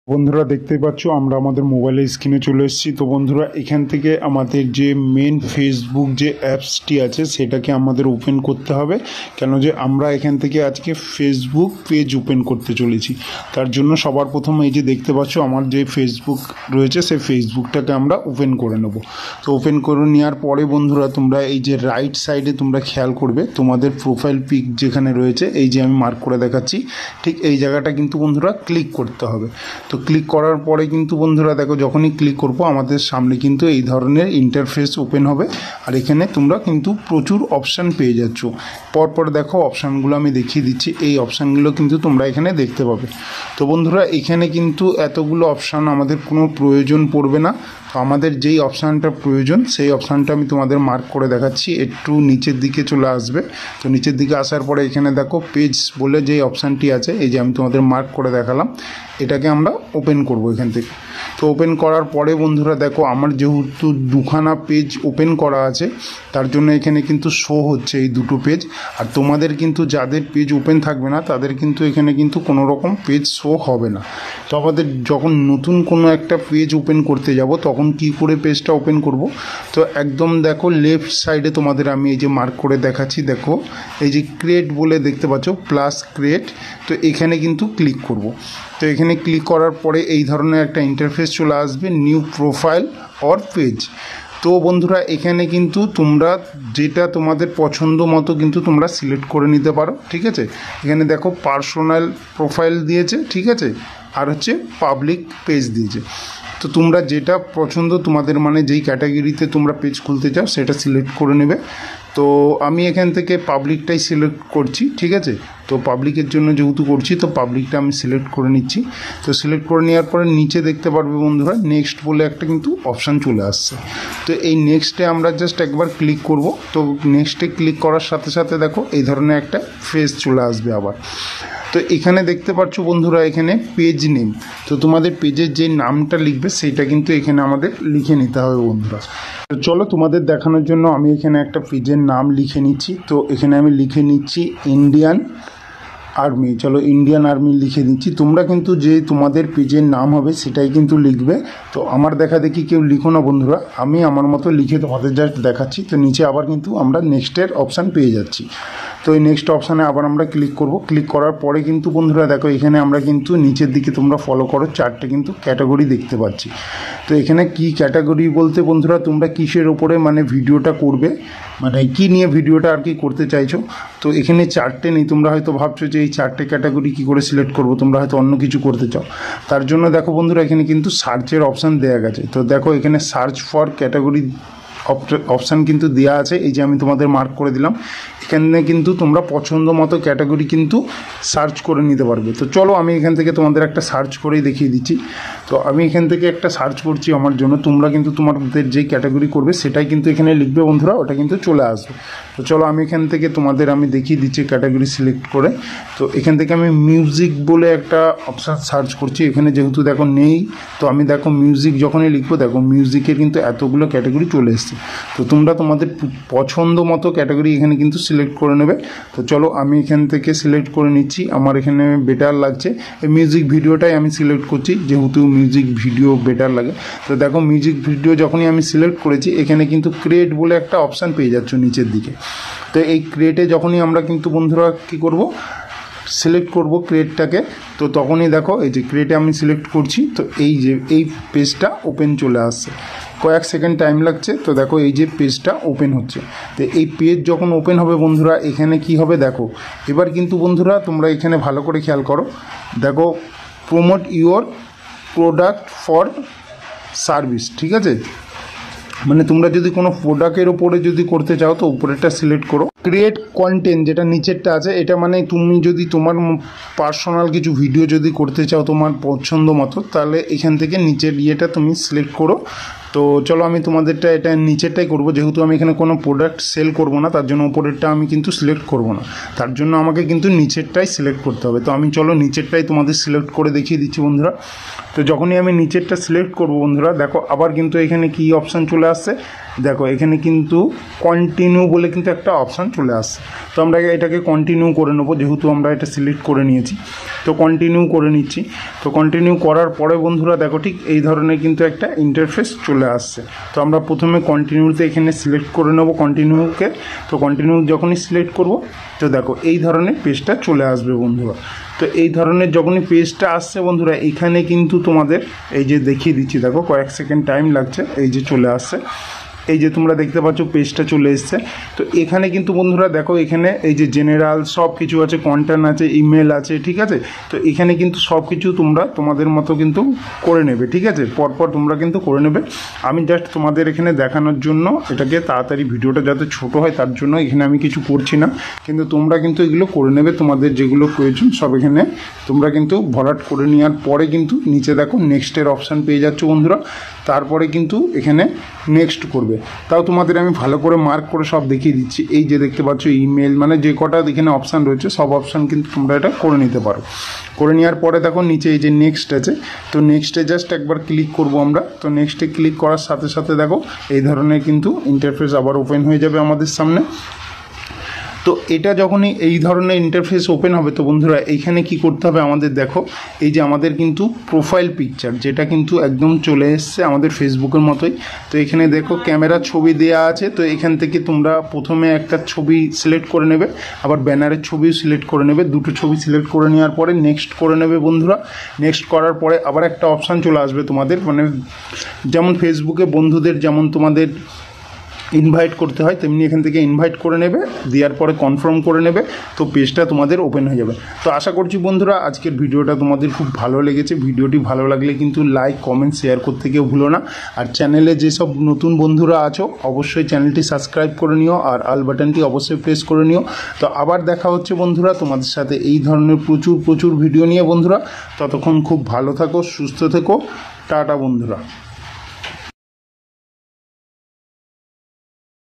বন্ধুরা দেখতেই পাচ্ছ আমরা আমাদের মোবাইলের স্ক্রিনে চলে এসেছি। তো বন্ধুরা এখান থেকে আমাদের যে মেন ফেসবুক যে অ্যাপসটি আছে সেটাকে আমাদের ওপেন করতে হবে, কেন যে আমরা এখান থেকে আজকে ফেসবুক পেজ ওপেন করতে চলেছি। তার জন্য সবার প্রথম এই যে দেখতে পাচ্ছ আমার যে ফেসবুক রয়েছে সেই ফেসবুকটাকে আমরা ওপেন করে নেব। তো ওপেন করে নেওয়ার পরে বন্ধুরা তোমরা এই যে রাইট সাইডে তোমরা খেয়াল করবে তোমাদের প্রোফাইল পিক যেখানে রয়েছে, এই যে আমি মার্ক করে দেখাচ্ছি, ঠিক এই জায়গাটা কিন্তু বন্ধুরা ক্লিক করতে হবে। তো ক্লিক করার পরে কিন্তু বন্ধুরা দেখো যখনই ক্লিক করবো আমাদের সামনে কিন্তু এই ধরনের ইন্টারফেস ওপেন হবে। আর এখানে তোমরা কিন্তু প্রচুর অপশান পেয়ে যাচ্ছ। পরপর দেখো অপশানগুলো আমি দেখিয়ে দিচ্ছি, এই অপশানগুলো কিন্তু তোমরা এখানে দেখতে পাবে। তো বন্ধুরা এখানে কিন্তু এতগুলো অপশান আমাদের কোনো প্রয়োজন পড়বে না। তো আমাদের যেই অপশানটা প্রয়োজন সেই অপশানটা আমি তোমাদের মার্ক করে দেখাচ্ছি। একটু নিচের দিকে চলে আসবে। তো নিচের দিকে আসার পরে এখানে দেখো পেজ বলে যেই অপশানটি আছে, এই যে আমি তোমাদের মার্ক করে দেখালাম, এটাকে আমরা ওপেন করব এখান থেকে। তো ওপেন করার পরে বন্ধুরা দেখো আমার যেহেতু দুখানা পেজ ওপেন করা আছে তার জন্য এখানে কিন্তু শো হচ্ছে এই দুটো পেজ। আর তোমাদের কিন্তু যাদের পেজ ওপেন থাকবে না তাদের কিন্তু এখানে কিন্তু কোনো রকম পেজ শো হবে না। তো আমাদের যখন নতুন কোনো একটা পেজ ওপেন করতে যাব তখন কি করে পেজটা ওপেন করব, তো একদম দেখো লেফট সাইডে তোমাদের আমি এই যে মার্ক করে দেখাচ্ছি, দেখো এই যে ক্রিয়েট বলে দেখতে পাচ্ছ প্লাস ক্রিয়েট, তো এখানে কিন্তু ক্লিক করব। তো এখানে ক্লিক করার পরে এই ধরনের একটা ইন্টারফেস চলে আসবে, নিউ প্রোফাইল অর পেজ। তো বন্ধুরা এখানে কিন্তু তোমরা যেটা তোমাদের পছন্দ মতো কিন্তু তোমরা সিলেক্ট করে নিতে পারো, ঠিক আছে। এখানে দেখো পার্সোনাল প্রোফাইল দিয়েছে, ঠিক আছে, আর হচ্ছে পাবলিক পেজ দিয়েছে। তো তোমরা যেটা পছন্দ তোমাদের মানে যেই ক্যাটাগরিতে তোমরা পেজ খুলতে চাও সেটা সিলেক্ট করে নেবে। তো আমি এখান থেকে পাবলিকটাই সিলেক্ট করছি, ঠিক আছে। তো পাবলিকের জন্য যেহেতু করছি তো পাবলিকটা আমি সিলেক্ট করে নিচ্ছি। তো সিলেক্ট করে নেওয়ার পরে নিচে দেখতে পারবে বন্ধুরা নেক্সট বলে একটা কিন্তু অপশান চলে আসছে। তো এই নেক্সটে আমরা জাস্ট একবার ক্লিক করব। তো নেক্সটে ক্লিক করার সাথে সাথে দেখো এই ধরনের একটা ফেজ চলে আসবে আবার। তো এখানে দেখতে পাচ্ছ বন্ধুরা এখানে পেজ নেম, তো তোমাদের পেজের যে নামটা লিখবে সেইটা কিন্তু এখানে আমাদের লিখে নিতে হবে বন্ধুরা। তো চলো তোমাদের দেখানোর জন্য আমি এখানে একটা পেজের নাম লিখে নিচ্ছি। তো এখানে আমি লিখে নিচ্ছি ইন্ডিয়ান আর্মি। চলো ইন্ডিয়ান আর্মি লিখে দিচ্ছি। তোমরা কিন্তু যে তোমাদের পেজের নাম হবে সেটাই কিন্তু লিখবে। তো আমার দেখা দেখি কেউ লিখো না বন্ধুরা, আমি আমার মতো লিখে তোমাদের জাস্ট দেখাচ্ছি। তো নিচে আবার কিন্তু আমরা নেক্সটের অপশান পেয়ে যাচ্ছি। তো এই নেক্সট অপশানে আবার আমরা ক্লিক করব। ক্লিক করার পরে কিন্তু বন্ধুরা দেখো এখানে আমরা কিন্তু নিচের দিকে তোমরা ফলো করো চারটে কিন্তু ক্যাটাগরি দেখতে পাচ্ছি। তো এখানে কি ক্যাটাগরি বলতে বন্ধুরা তোমরা কিসের ওপরে মানে ভিডিওটা করবে, মানে কি নিয়ে ভিডিওটা আর কি করতে চাইছো। তো এখানে চারটে নেই, তোমরা হয়তো ভাবছো যে এই চারটে ক্যাটাগরি কী করে সিলেক্ট করবো, তোমরা হয়তো অন্য কিছু করতে চাও। তার জন্য দেখো বন্ধুরা এখানে কিন্তু সার্চের অপশান দেওয়া গেছে। তো দেখো এখানে সার্চ ফর ক্যাটাগরি অপশান কিন্তু দেওয়া আছে, এই যে আমি তোমাদের মার্ক করে দিলাম। এখানে কিন্তু তোমরা পছন্দ মতো ক্যাটাগরি কিন্তু সার্চ করে নিতে পারবে। তো চলো আমি এখান থেকে তোমাদের একটা সার্চ করেই দেখিয়ে দিচ্ছি। তো আমি এখান থেকে একটা সার্চ করছি আমার জন্য, তোমরা কিন্তু তোমাদের যেই ক্যাটাগরি করবে সেটাই কিন্তু এখানে লিখবে বন্ধুরা, ওটা কিন্তু চলে আসবে। তো চলো আমি এখান থেকে তোমাদের আমি দেখিয়ে দিচ্ছি ক্যাটাগরি সিলেক্ট করে। তো এখান থেকে আমি মিউজিক বলে একটা অপশান সার্চ করছি, এখানে যেহেতু দেখো নেই। তো আমি দেখো মিউজিক যখনই লিখবো দেখো মিউজিকের কিন্তু এতগুলো ক্যাটাগরি চলে এসছে। তো তোমরা তোমাদের পছন্দ মতো ক্যাটাগরি এখানে কিন্তু সিলেক্ট করে নেবে। তো চলো আমি এখান থেকে সিলেক্ট করে নিচ্ছি, আমার এখানে বেটার লাগছে এই মিউজিক ভিডিওটাই আমি সিলেক্ট করছি, যেহেতু মিউজিক ভিডিও বেটার লাগে। তো দেখো মিউজিক ভিডিও যখনই আমি সিলেক্ট করেছি এখানে কিন্তু ক্রিয়েট বলে একটা অপশান পেয়ে যাচ্ছ নিচের দিকে। তো এই ক্রিয়েটে যখনই আমরা কিন্তু বন্ধুরা কী করব, সিলেক্ট করব ক্রিয়েটটাকে। তো তখনই দেখো এই যে ক্রিয়েটে আমি সিলেক্ট করছি, তো এই যে এই পেজটা ওপেন চলে আসছে, কয়েক সেকেন্ড টাইম লাগছে। তো দেখো এই যে পেজটা ওপেন হচ্ছে। তো এই পেজ যখন ওপেন হবে বন্ধুরা এখানে কি হবে দেখো, এবার কিন্তু বন্ধুরা তোমরা এখানে ভালো করে খেয়াল করো, দেখো promote your product for service, ঠিক আছে। মানে তোমরা যদি কোনো প্রোডাক্টের ওপরে যদি করতে চাও তো উপরেরটা সিলেক্ট করো। ক্রিয়েট কন্টেন্ট যেটা নিচেরটা আছে এটা মানে তুমি যদি তোমার পার্সোনাল কিছু ভিডিও যদি করতে চাও তোমার পছন্দ মতো, তাহলে এখান থেকে নিচের ইয়েটা তুমি সিলেক্ট করো। তো চলো আমি তোমাদেরটা এটা নিচেরটাই করব, যেহেতু আমি এখানে কোনো প্রোডাক্ট সেল করব না, তার জন্য উপরেরটা আমি কিন্তু সিলেক্ট করব না, তার জন্য আমাকে কিন্তু নিচেরটাই সিলেক্ট করতে হবে। তো আমি চলো নিচেরটাই তোমাদের সিলেক্ট করে দেখিয়ে দিচ্ছি বন্ধুরা। তো যখনই আমি নিচেরটা সিলেক্ট করব বন্ধুরা, দেখো আবার কিন্তু এখানে কি অপশান চলে আসছে, দেখো এখানে কিন্তু কন্টিনিউ বলে কিন্তু একটা অপশান চলে আসছে। তো আমরা এটাকে কন্টিনিউ করে নেবো, যেহেতু আমরা এটা সিলেক্ট করে নিয়েছি। তো কন্টিনিউ করে নিচ্ছি। তো কন্টিনিউ করার পরে বন্ধুরা দেখো ঠিক এই ধরনের কিন্তু একটা ইন্টারফেস চলে আসছে। তো আমরা প্রথমে কন্টিনিউতে এখানে সিলেক্ট করে নেবো কন্টিনিউকে। তো কন্টিনিউ যখনই সিলেক্ট করব, তো দেখো এই ধরনের পেজটা চলে আসবে বন্ধুরা। তো এই ধরনের যখনই পেজটা আসছে বন্ধুরা, এখানে কিন্তু তোমাদের এই যে দেখিয়ে দিচ্ছি, দেখো কয়েক সেকেন্ড টাইম লাগছে, এই যে চলে আসছে, এই যে তোমরা দেখতে পাচ্ছ পেজটা চলে এসছে। তো এখানে কিন্তু বন্ধুরা দেখো এখানে এই যে জেনারেল সব কিছু আছে, কন্টেন্ট আছে, ইমেল আছে, ঠিক আছে। তো এখানে কিন্তু সব কিছু তোমরা তোমাদের মতো কিন্তু করে নেবে, ঠিক আছে, পরপর তোমরা কিন্তু করে নেবে। আমি জাস্ট তোমাদের এখানে দেখানোর জন্য এটাকে তাড়াতাড়ি ভিডিওটা যাতে ছোট হয় তার জন্য এখানে আমি কিছু করছি না, কিন্তু তোমরা কিন্তু এগুলো করে নেবে, তোমাদের যেগুলো প্রয়োজন সব এখানে তোমরা কিন্তু ভরাট করে নেওয়ার পরে কিন্তু নিচে দেখো নেক্সটের অপশান পেয়ে যাচ্ছ বন্ধুরা। তারপরে কিন্তু এখানে নেক্সট করবে। তাও তোমাদের আমি ভালো করে মার্ক করে সব দেখিয়ে দিচ্ছি। এই যে দেখতে পাচ্ছ ইমেল, মানে যে কটা এখানে অপশান রয়েছে সব অপশান কিন্তু তোমরা এটা করে নিতে পারো। করে নেওয়ার পরে দেখো নিচে এই যে নেক্সট আছে, তো নেক্সটে জাস্ট একবার ক্লিক করব আমরা। তো নেক্সটে ক্লিক করার সাথে সাথে দেখো এই ধরনের কিন্তু ইন্টারফেস আবার ওপেন হয়ে যাবে আমাদের সামনে। তো এটা যখনই এই ধরনের ইন্টারফেস ওপেন হবে, তো বন্ধুরা এইখানে কি করতে হবে আমাদের, দেখো এই যে আমাদের কিন্তু প্রোফাইল পিকচার যেটা কিন্তু একদম চলে এসছে আমাদের ফেসবুকের মতোই। তো এখানে দেখো ক্যামেরা ছবি দেওয়া আছে। তো এখান থেকে তোমরা প্রথমে একটা ছবি সিলেক্ট করে নেবে, আবার ব্যানারের ছবিও সিলেক্ট করে নেবে, দুটো ছবি সিলেক্ট করে নেওয়ার পরে নেক্সট করে নেবে বন্ধুরা। নেক্সট করার পরে আবার একটা অপশান চলে আসবে তোমাদের, মানে যেমন ফেসবুকে বন্ধুদের যেমন তোমাদের ইনভাইট করতে হয় তেমনি এখান থেকে ইনভাইট করে নেবে, দেওয়ার পরে কনফার্ম করে নেবে, তো পেজটা তোমাদের ওপেন হয়ে যাবে। তো আশা করছি বন্ধুরা আজকের ভিডিওটা তোমাদের খুব ভালো লেগেছে। ভিডিওটি ভালো লাগলে কিন্তু লাইক কমেন্ট শেয়ার করতে কেউ ভুলো না। আর চ্যানেলে যেসব নতুন বন্ধুরা আছো অবশ্যই চ্যানেলটি সাবস্ক্রাইব করে নিও, আর অল বাটনটি অবশ্যই প্রেস করে নিও। তো আবার দেখা হচ্ছে বন্ধুরা তোমাদের সাথে এই ধরনের প্রচুর ভিডিও নিয়ে বন্ধুরা। ততক্ষণ খুব ভালো থাকো, সুস্থ থেকো, টাটা বন্ধুরা।